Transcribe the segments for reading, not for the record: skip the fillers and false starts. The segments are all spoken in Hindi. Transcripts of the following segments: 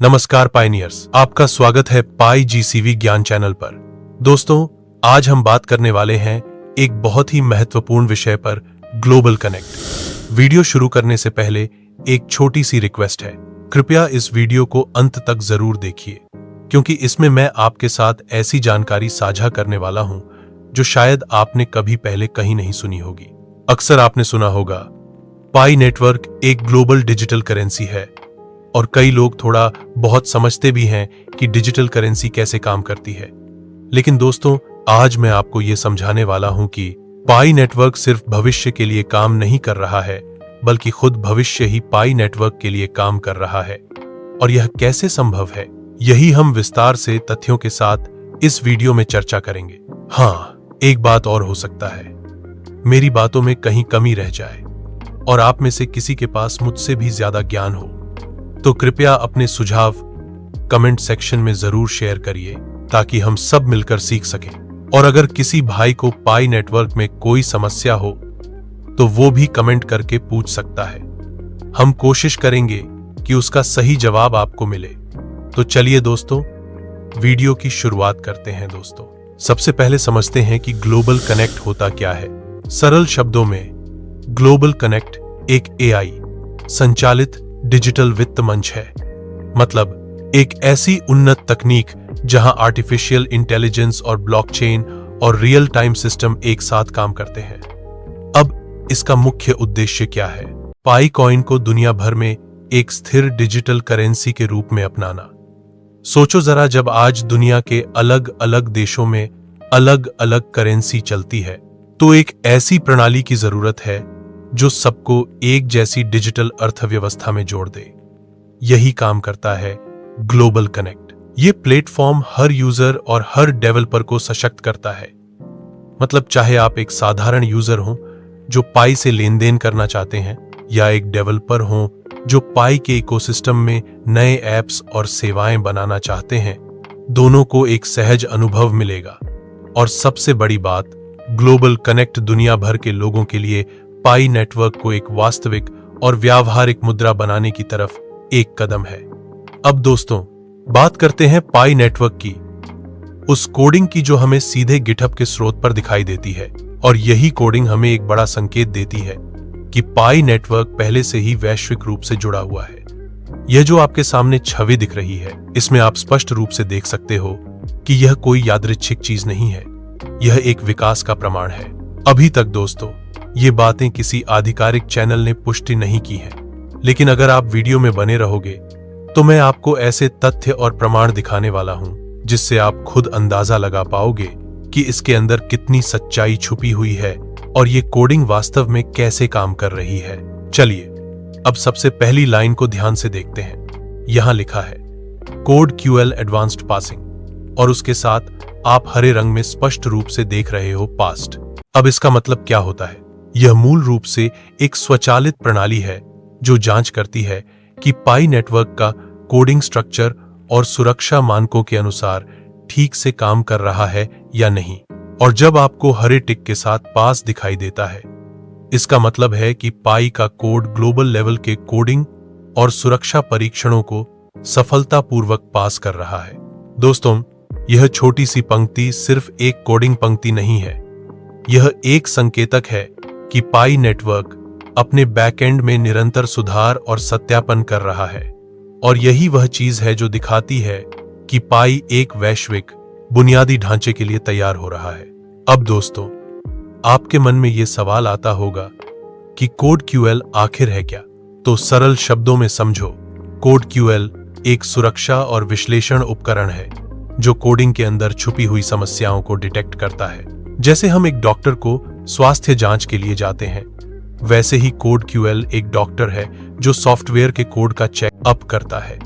नमस्कार पायनियर्स, आपका स्वागत है पाई जीसीवी ज्ञान चैनल पर। दोस्तों, आज हम बात करने वाले हैं एक बहुत ही महत्वपूर्ण विषय पर, ग्लोबल कनेक्ट। वीडियो शुरू करने से पहले एक छोटी सी रिक्वेस्ट है, कृपया इस वीडियो को अंत तक जरूर देखिए, क्योंकि इसमें मैं आपके साथ ऐसी जानकारी साझा करने वाला हूं जो शायद आपने कभी पहले कहीं नहीं सुनी होगी। अक्सर आपने सुना होगा पाई नेटवर्क एक ग्लोबल डिजिटल करेंसी है, और कई लोग थोड़ा बहुत समझते भी हैं कि डिजिटल करेंसी कैसे काम करती है। लेकिन दोस्तों, आज मैं आपको यह समझाने वाला हूं कि पाई नेटवर्क सिर्फ भविष्य के लिए काम नहीं कर रहा है, बल्कि खुद भविष्य ही पाई नेटवर्क के लिए काम कर रहा है। और यह कैसे संभव है, यही हम विस्तार से तथ्यों के साथ इस वीडियो में चर्चा करेंगे। हाँ, एक बात और हो सकता है, मेरी बातों में कहीं कमी रह जाए और आप में से किसी के पास मुझसे भी ज्यादा ज्ञान हो, तो कृपया अपने सुझाव कमेंट सेक्शन में जरूर शेयर करिए, ताकि हम सब मिलकर सीख सकें। और अगर किसी भाई को पाई नेटवर्क में कोई समस्या हो तो वो भी कमेंट करके पूछ सकता है। हम कोशिश करेंगे कि उसका सही जवाब आपको मिले। तो चलिए दोस्तों, वीडियो की शुरुआत करते हैं। दोस्तों, सबसे पहले समझते हैं कि ग्लोबल कनेक्ट होता क्या है। सरल शब्दों में, ग्लोबल कनेक्ट एक एआई संचालित डिजिटल वित्त मंच है। मतलब एक ऐसी उन्नत तकनीक जहां आर्टिफिशियल इंटेलिजेंस और ब्लॉकचेन और रियल टाइम सिस्टम एक साथ काम करते हैं। अब इसका मुख्य उद्देश्य क्या है? पाई कॉइन को दुनिया भर में एक स्थिर डिजिटल करेंसी के रूप में अपनाना। सोचो जरा, जब आज दुनिया के अलग अलग देशों में अलग अलग करेंसी चलती है, तो एक ऐसी प्रणाली की जरूरत है जो सबको एक जैसी डिजिटल अर्थव्यवस्था में जोड़ दे। यही काम करता है ग्लोबल कनेक्ट। ये प्लेटफॉर्म हर यूजर और हर डेवलपर को सशक्त करता है। मतलब चाहे आप एक साधारण यूजर हो जो पाई से लेन देन करना चाहते हैं, या एक डेवलपर हो जो पाई के इकोसिस्टम में नए ऐप्स और सेवाएं बनाना चाहते हैं, दोनों को एक सहज अनुभव मिलेगा। और सबसे बड़ी बात, ग्लोबल कनेक्ट दुनिया भर के लोगों के लिए पाई नेटवर्क को एक वास्तविक और व्यावहारिक मुद्रा बनाने की तरफ एक कदम है। अब दोस्तों, बात करते हैं पाई नेटवर्क की, उस कोडिंग की जो हमें सीधे गिटहब के स्रोत पर दिखाई देती है। और यही कोडिंग हमें एक बड़ा संकेत देती है कि पाई नेटवर्क पहले से ही वैश्विक रूप से जुड़ा हुआ है। यह जो आपके सामने छवि दिख रही है, इसमें आप स्पष्ट रूप से देख सकते हो कि यह कोई यादृच्छिक चीज नहीं है, यह एक विकास का प्रमाण है। अभी तक दोस्तों, ये बातें किसी आधिकारिक चैनल ने पुष्टि नहीं की है, लेकिन अगर आप वीडियो में बने रहोगे तो मैं आपको ऐसे तथ्य और प्रमाण दिखाने वाला हूं जिससे आप खुद अंदाजा लगा पाओगे कि इसके अंदर कितनी सच्चाई छुपी हुई है और ये कोडिंग वास्तव में कैसे काम कर रही है। चलिए, अब सबसे पहली लाइन को ध्यान से देखते हैं। यहां लिखा है कोड क्यूएल एडवांस्ड पासिंग, और उसके साथ आप हरे रंग में स्पष्ट रूप से देख रहे हो पास्ट। अब इसका मतलब क्या होता है? यह मूल रूप से एक स्वचालित प्रणाली है जो जांच करती है कि पाई नेटवर्क का कोडिंग स्ट्रक्चर और सुरक्षा मानकों के अनुसार ठीक से काम कर रहा है या नहीं। और जब आपको हरे टिक के साथ पास दिखाई देता है, इसका मतलब है कि पाई का कोड ग्लोबल लेवल के कोडिंग और सुरक्षा परीक्षणों को सफलतापूर्वक पास कर रहा है। दोस्तों, यह छोटी सी पंक्ति सिर्फ एक कोडिंग पंक्ति नहीं है, यह एक संकेतक है कि पाई नेटवर्क अपने बैकएंड में निरंतर सुधार और सत्यापन कर रहा है। और यही वह चीज है जो दिखाती है कि पाई एक वैश्विक बुनियादी ढांचे के लिए तैयार हो रहा है। अब दोस्तों, आपके मन में यह सवाल आता होगा कि कोड क्यूएल आखिर है क्या? तो सरल शब्दों में समझो, कोड क्यूएल एक सुरक्षा और विश्लेषण उपकरण है जो कोडिंग के अंदर छुपी हुई समस्याओं को डिटेक्ट करता है। जैसे हम एक डॉक्टर को स्वास्थ्य जांच के लिए जाते हैं, वैसे ही कोड क्यूएल एक डॉक्टर है जो सॉफ्टवेयर के कोड का चेक अप करता है।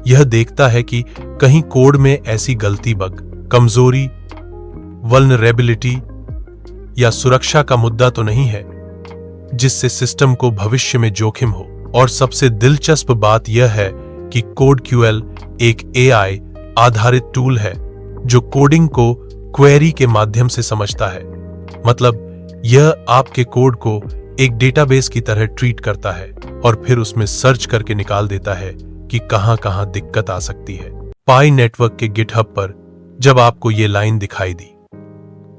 यह देखता है कि कहीं कोड में ऐसी गलती, बग, कमजोरी, वल्नरेबिलिटी या सुरक्षा का मुद्दा तो नहीं है जिससे सिस्टम को भविष्य में जोखिम हो। और सबसे दिलचस्प बात यह है कि कोड क्यूएल एक एआई आधारित टूल है जो कोडिंग को क्वेरी के माध्यम से समझता है। मतलब यह आपके कोड को एक डेटाबेस की तरह ट्रीट करता है और फिर उसमें सर्च करके निकाल देता है कि कहां-कहां दिक्कत आ सकती है। पाई नेटवर्क के गिटहब पर जब आपको ये लाइन दिखाई दी,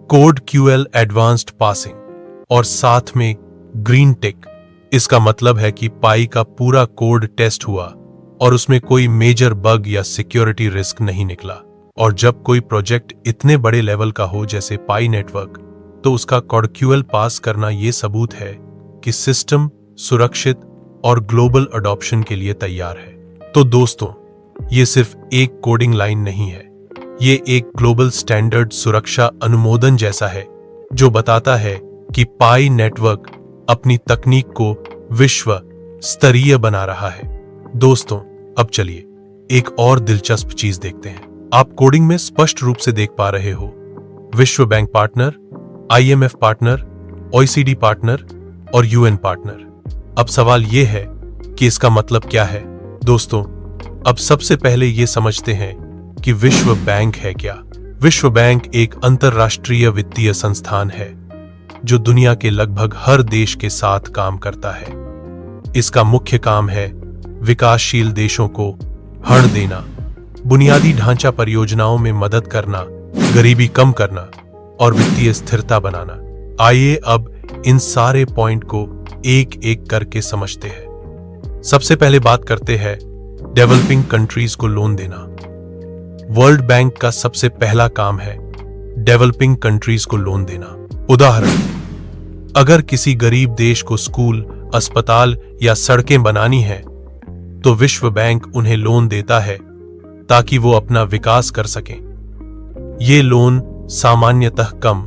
कोड QL एडवांस्ड पासिंग और साथ में ग्रीन टिक, इसका मतलब है कि पाई का पूरा कोड टेस्ट हुआ और उसमें कोई मेजर बग या सिक्योरिटी रिस्क नहीं निकला। और जब कोई प्रोजेक्ट इतने बड़े लेवल का हो जैसे पाई नेटवर्क, तो उसका कोड QL पास करना यह सबूत है कि सिस्टम सुरक्षित और ग्लोबल अडॉप्शन के लिए तैयार है। तो दोस्तों, ये सिर्फ एक कोडिंग लाइन नहीं है, ये एक ग्लोबल स्टैंडर्ड सुरक्षा अनुमोदन जैसा है जो बताता है कि पाई नेटवर्क अपनी तकनीक को विश्व स्तरीय बना रहा है। दोस्तों, अब चलिए एक और दिलचस्प चीज देखते हैं। आप कोडिंग में स्पष्ट रूप से देख पा रहे हो विश्व bank partner, IMF partner, OECD partner और UN पार्टनर। अब सवाल यह है कि इसका मतलब क्या है। दोस्तों, अब सबसे पहले यह समझते हैं कि विश्व बैंक है क्या। विश्व बैंक एक अंतरराष्ट्रीय वित्तीय संस्थान है जो दुनिया के लगभग हर देश के साथ काम करता है। इसका मुख्य काम है विकासशील देशों को ऋण देना, बुनियादी ढांचा परियोजनाओं में मदद करना, गरीबी कम करना और वित्तीय स्थिरता बनाना। आइए अब इन सारे पॉइंट को एक एक करके समझते हैं। सबसे पहले बात करते हैं डेवलपिंग कंट्रीज को लोन देना। वर्ल्ड बैंक का सबसे पहला काम है डेवलपिंग कंट्रीज को लोन देना। उदाहरण, अगर किसी गरीब देश को स्कूल, अस्पताल या सड़कें बनानी है, तो विश्व बैंक उन्हें लोन देता है ताकि वो अपना विकास कर सकें। ये लोन सामान्यतः कम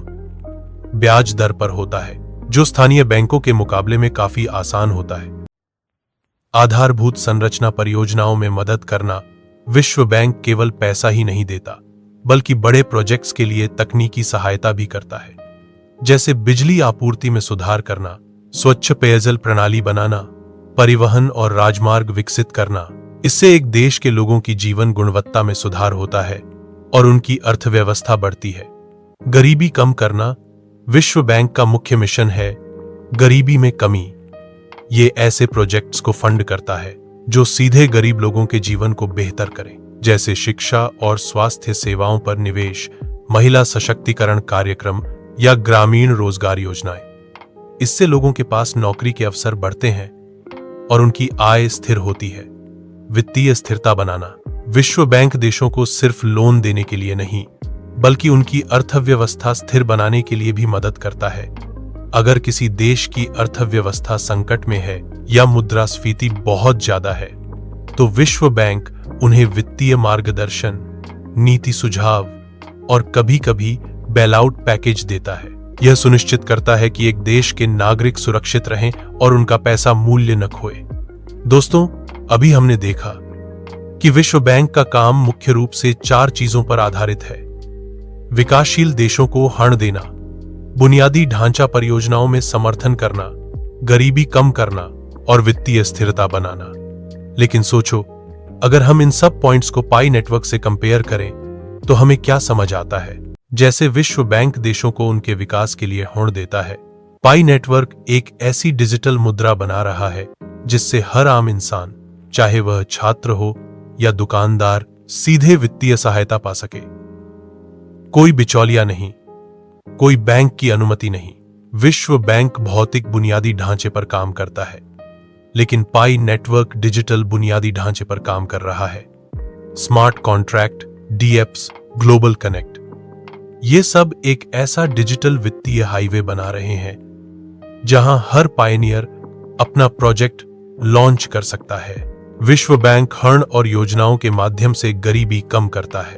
ब्याज दर पर होता है, जो स्थानीय बैंकों के मुकाबले में काफी आसान होता है। आधारभूत संरचना परियोजनाओं में मदद करना। विश्व बैंक केवल पैसा ही नहीं देता, बल्कि बड़े प्रोजेक्ट्स के लिए तकनीकी सहायता भी करता है, जैसे बिजली आपूर्ति में सुधार करना, स्वच्छ पेयजल प्रणाली बनाना, परिवहन और राजमार्ग विकसित करना। इससे एक देश के लोगों की जीवन गुणवत्ता में सुधार होता है और उनकी अर्थव्यवस्था बढ़ती है। गरीबी कम करना। विश्व बैंक का मुख्य मिशन है गरीबी में कमी। ये ऐसे प्रोजेक्ट्स को फंड करता है जो सीधे गरीब लोगों के जीवन को बेहतर करें, जैसे शिक्षा और स्वास्थ्य सेवाओं पर निवेश, महिला सशक्तिकरण कार्यक्रम या ग्रामीण रोजगार योजनाएं। इससे लोगों के पास नौकरी के अवसर बढ़ते हैं और उनकी आय स्थिर होती है। वित्तीय स्थिरता बनाना। विश्व बैंक देशों को सिर्फ लोन देने के लिए नहीं, बल्कि उनकी अर्थव्यवस्था स्थिर बनाने के लिए भी मदद करता है। अगर किसी देश की अर्थव्यवस्था संकट में है या मुद्रास्फीति बहुत ज्यादा है, तो विश्व बैंक उन्हें वित्तीय मार्गदर्शन, नीति सुझाव और कभी-कभी बेलआउट पैकेज देता है। यह सुनिश्चित करता है कि एक देश के नागरिक सुरक्षित रहें और उनका पैसा मूल्य न खोए। दोस्तों, अभी हमने देखा कि विश्व बैंक का काम मुख्य रूप से 4 चीजों पर आधारित है: विकासशील देशों को ऋण देना, बुनियादी ढांचा परियोजनाओं में समर्थन करना, गरीबी कम करना और वित्तीय स्थिरता बनाना। लेकिन सोचो, अगर हम इन सब पॉइंट्स को पाई नेटवर्क से कंपेयर करें तो हमें क्या समझ आता है। जैसे विश्व बैंक देशों को उनके विकास के लिए ऋण देता है, पाई नेटवर्क एक ऐसी डिजिटल मुद्रा बना रहा है जिससे हर आम इंसान, चाहे वह छात्र हो या दुकानदार, सीधे वित्तीय सहायता पा सके। कोई बिचौलिया नहीं, कोई बैंक की अनुमति नहीं। विश्व बैंक भौतिक बुनियादी ढांचे पर काम करता है, लेकिन पाई नेटवर्क डिजिटल बुनियादी ढांचे पर काम कर रहा है। Smart contract, DApps, global connect, ये सब एक ऐसा डिजिटल वित्तीय हाईवे बना रहे हैं जहां हर पायनियर अपना प्रोजेक्ट लॉन्च कर सकता है। विश्व बैंक ऋण और योजनाओं के माध्यम से गरीबी कम करता है।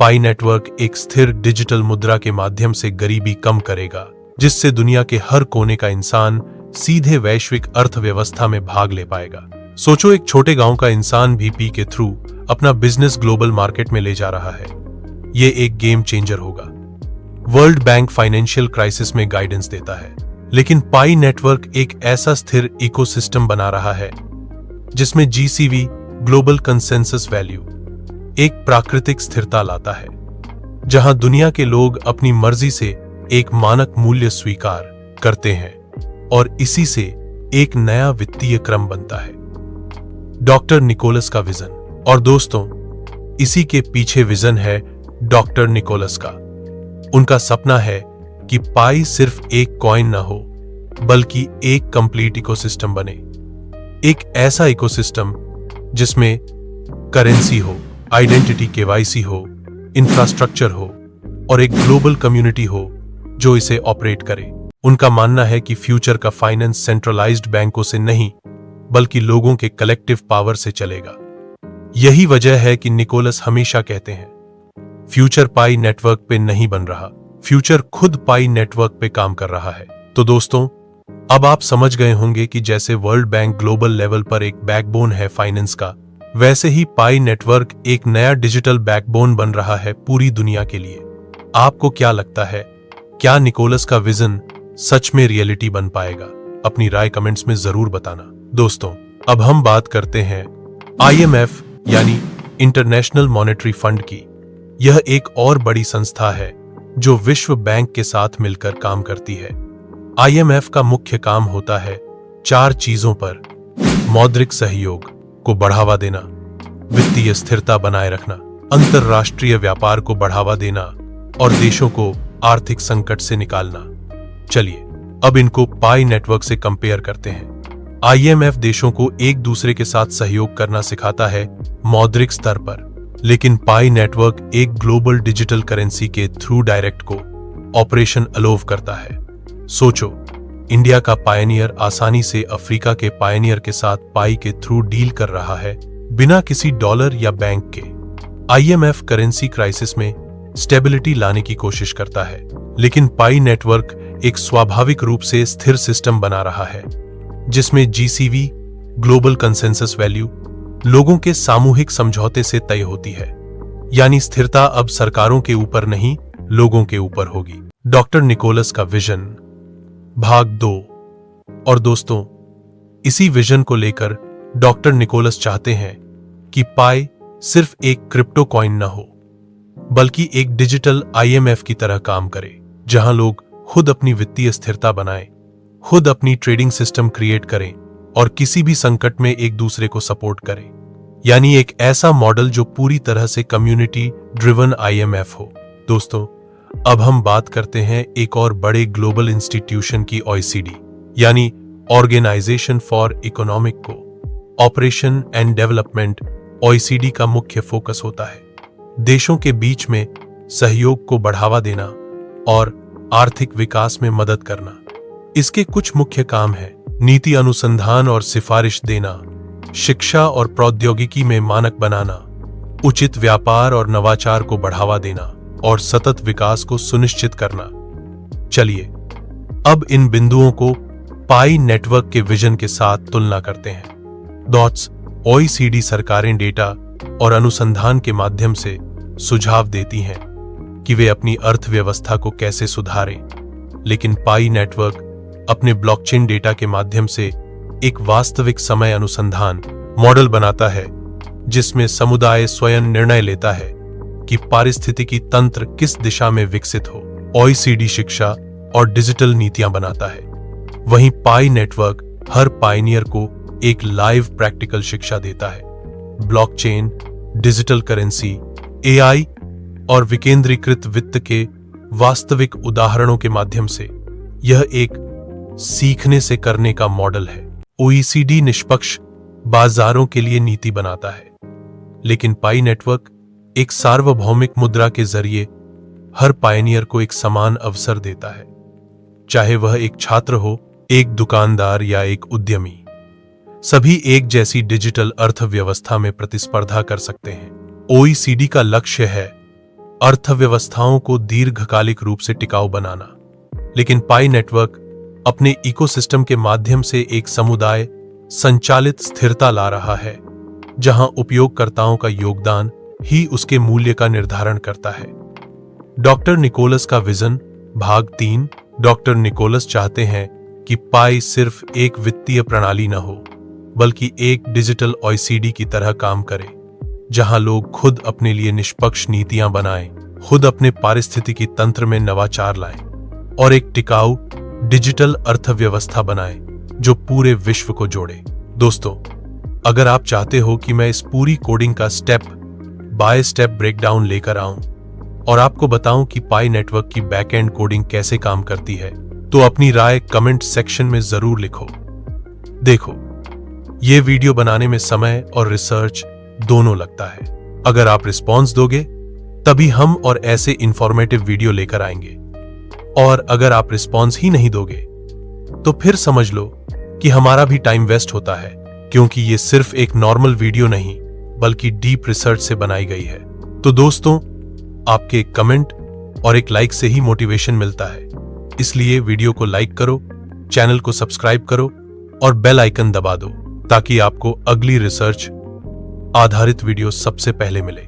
पाई नेटवर्क एक स्थिर डिजिटल मुद्रा के माध्यम से गरीबी कम करेगा, जिससे दुनिया के हर कोने का इंसान सीधे वैश्विक अर्थव्यवस्था में भाग ले पाएगा। सोचो, एक छोटे गांव का इंसान भी पी के थ्रू अपना बिजनेस ग्लोबल मार्केट में ले जा रहा है। ये एक गेम चेंजर होगा। वर्ल्ड बैंक फाइनेंशियल क्राइसिस में गाइडेंस देता है, लेकिन पाई नेटवर्क एक ऐसा स्थिर इकोसिस्टम बना रहा है जिसमें GCV, ग्लोबल कंसेंसस वैल्यू, एक प्राकृतिक स्थिरता लाता है, जहां दुनिया के लोग अपनी मर्जी से एक मानक मूल्य स्वीकार करते हैं और इसी से एक नया वित्तीय क्रम बनता है। डॉक्टर निकोलस का विजन। और दोस्तों, इसी के पीछे विजन है डॉक्टर निकोलस का। उनका सपना है कि पाई सिर्फ एक कॉइन ना हो, बल्कि एक कंप्लीट इकोसिस्टम बने। एक ऐसा इकोसिस्टम जिसमें करेंसी हो, आइडेंटिटी केवाईसी हो, इंफ्रास्ट्रक्चर हो और एक ग्लोबल कम्युनिटी हो जो इसे ऑपरेट करे। उनका मानना है कि फ्यूचर का फाइनेंस सेंट्रलाइज्ड बैंकों से नहीं, बल्कि लोगों के कलेक्टिव पावर से चलेगा। यही वजह है कि निकोलस हमेशा कहते हैं, फ्यूचर पाई नेटवर्क पे नहीं बन रहा, फ्यूचर खुद पाई नेटवर्क पे काम कर रहा है। तो दोस्तों, अब आप समझ गए होंगे कि जैसे वर्ल्ड बैंक ग्लोबल लेवल पर एक बैकबोन है फाइनेंस का, वैसे ही पाई नेटवर्क एक नया डिजिटल बैकबोन बन रहा है पूरी दुनिया के लिए। आपको क्या लगता है, क्या निकोलस का विजन सच में रियलिटी बन पाएगा? अपनी राय कमेंट्स में जरूर बताना। दोस्तों, अब हम बात करते हैं IMF यानी इंटरनेशनल मॉनेटरी फंड की। यह एक और बड़ी संस्था है जो विश्व बैंक के साथ मिलकर काम करती है। IMF का मुख्य काम होता है 4 चीजों पर: मौद्रिक सहयोग को बढ़ावा देना, वित्तीय स्थिरता बनाए रखना, अंतरराष्ट्रीय व्यापार को बढ़ावा देना और देशों को आर्थिक संकट से निकालना। चलिए अब इनको पाई नेटवर्क से कंपेयर करते हैं। IMF देशों को एक दूसरे के साथ सहयोग करना सिखाता है मौद्रिक स्तर पर, लेकिन पाई नेटवर्क एक ग्लोबल डिजिटल करेंसी के थ्रू डायरेक्ट को ऑपरेशन अलोव करता है। सोचो, इंडिया का पायनियर आसानी से अफ्रीका के पायनियर के साथ पाई के थ्रू डील कर रहा है, बिना किसी डॉलर या बैंक के। IMF करेंसी क्राइसिस में स्टेबिलिटी लाने की कोशिश करता है, लेकिन पाई नेटवर्क एक स्वाभाविक रूप से स्थिर सिस्टम बना रहा है, जिसमें GCV ग्लोबल कंसेंसस वैल्यू लोगों के सामूहिक समझौते से तय होती है। यानी स्थिरता अब सरकारों के ऊपर नहीं, लोगों के ऊपर होगी। डॉक्टर निकोलस का विजन भाग 2। और दोस्तों, इसी विजन को लेकर डॉक्टर निकोलस चाहते हैं कि पाई सिर्फ एक क्रिप्टो कॉइन न हो, बल्कि एक डिजिटल IMF की तरह काम करे, जहां लोग खुद अपनी वित्तीय स्थिरता बनाएं, खुद अपनी ट्रेडिंग सिस्टम क्रिएट करें और किसी भी संकट में एक दूसरे को सपोर्ट करें। यानी एक ऐसा मॉडल जो पूरी तरह से कम्युनिटी ड्रिवन IMF हो। दोस्तों, अब हम बात करते हैं एक और बड़े ग्लोबल इंस्टीट्यूशन की, OECD यानी organisation for economic cooperation and development. OECD का मुख्य फोकस होता है देशों के बीच में सहयोग को बढ़ावा देना और आर्थिक विकास में मदद करना। इसके कुछ मुख्य काम हैं: नीति अनुसंधान और सिफारिश देना, शिक्षा और प्रौद्योगिकी में मानक बनाना, उचित व्यापार और नवाचार को बढ़ावा देना और सतत विकास को सुनिश्चित करना। चलिए अब इन बिंदुओं को पाई नेटवर्क के विजन के साथ तुलना करते हैं। OECD सरकारें डेटा और अनुसंधान के माध्यम से सुझाव देती हैं कि वे अपनी अर्थव्यवस्था को कैसे सुधारें, लेकिन पाई नेटवर्क अपने ब्लॉकचेन डेटा के माध्यम से एक वास्तविक समय अनुसंधान मॉडल बनाता है, जिसमें समुदाय स्वयं निर्णय लेता है कि पारिस्थितिकी तंत्र किस दिशा में विकसित हो। OECD शिक्षा और डिजिटल नीतियां बनाता है, वहीं पाई नेटवर्क हर पायनियर को एक लाइव प्रैक्टिकल शिक्षा देता है। ब्लॉकचेन, डिजिटल करेंसी, AI और विकेंद्रीकृत वित्त के वास्तविक उदाहरणों के माध्यम से यह एक सीखने से करने का मॉडल है। OECD निष्पक्ष बाजारों के लिए नीति बनाता है, लेकिन पाई नेटवर्क एक सार्वभौमिक मुद्रा के जरिए हर पायनियर को एक समान अवसर देता है, चाहे वह एक छात्र हो, एक दुकानदार या एक उद्यमी। सभी एक जैसी डिजिटल अर्थव्यवस्था में प्रतिस्पर्धा कर सकते हैं। OECD का लक्ष्य है अर्थव्यवस्थाओं को दीर्घकालिक रूप से टिकाऊ बनाना, लेकिन पाई नेटवर्क अपने इकोसिस्टम के माध्यम से एक समुदाय संचालित स्थिरता ला रहा है, जहां उपयोगकर्ताओं का योगदान ही उसके मूल्य का निर्धारण करता है। डॉक्टर निकोलस का विजन भाग 3। डॉक्टर निकोलस चाहते हैं कि पाई सिर्फ एक वित्तीय प्रणाली न हो, बल्कि एक डिजिटल OECD की तरह काम करे, जहां लोग खुद अपने लिए निष्पक्ष नीतियां बनाएं, खुद अपने पारिस्थितिकी तंत्र में नवाचार लाएं और एक टिकाऊ डिजिटल अर्थव्यवस्था बनाएं जो पूरे विश्व को जोड़े। दोस्तों, अगर आप चाहते हो कि मैं इस पूरी कोडिंग का स्टेप बाय स्टेप ब्रेकडाउन लेकर आऊं और आपको बताऊं कि पाई नेटवर्क की बैकएंड कोडिंग कैसे काम करती है, तो अपनी राय कमेंट सेक्शन में जरूर लिखो। देखो, ये वीडियो बनाने में समय और रिसर्च दोनों लगता है। अगर आप रिस्पॉन्स दोगे तभी हम और ऐसे इंफॉर्मेटिव वीडियो लेकर आएंगे, और अगर आप रिस्पॉन्स ही नहीं दोगे तो फिर समझ लो कि हमारा भी टाइम वेस्ट होता है, क्योंकि ये सिर्फ एक नॉर्मल वीडियो नहीं बल्कि डीप रिसर्च से बनाई गई है। तो दोस्तों, आपके एक कमेंट और एक लाइक से ही मोटिवेशन मिलता है, इसलिए वीडियो को लाइक करो, चैनल को सब्सक्राइब करो और बेल आइकन दबा दो ताकि आपको अगली रिसर्च आधारित वीडियो सबसे पहले मिले।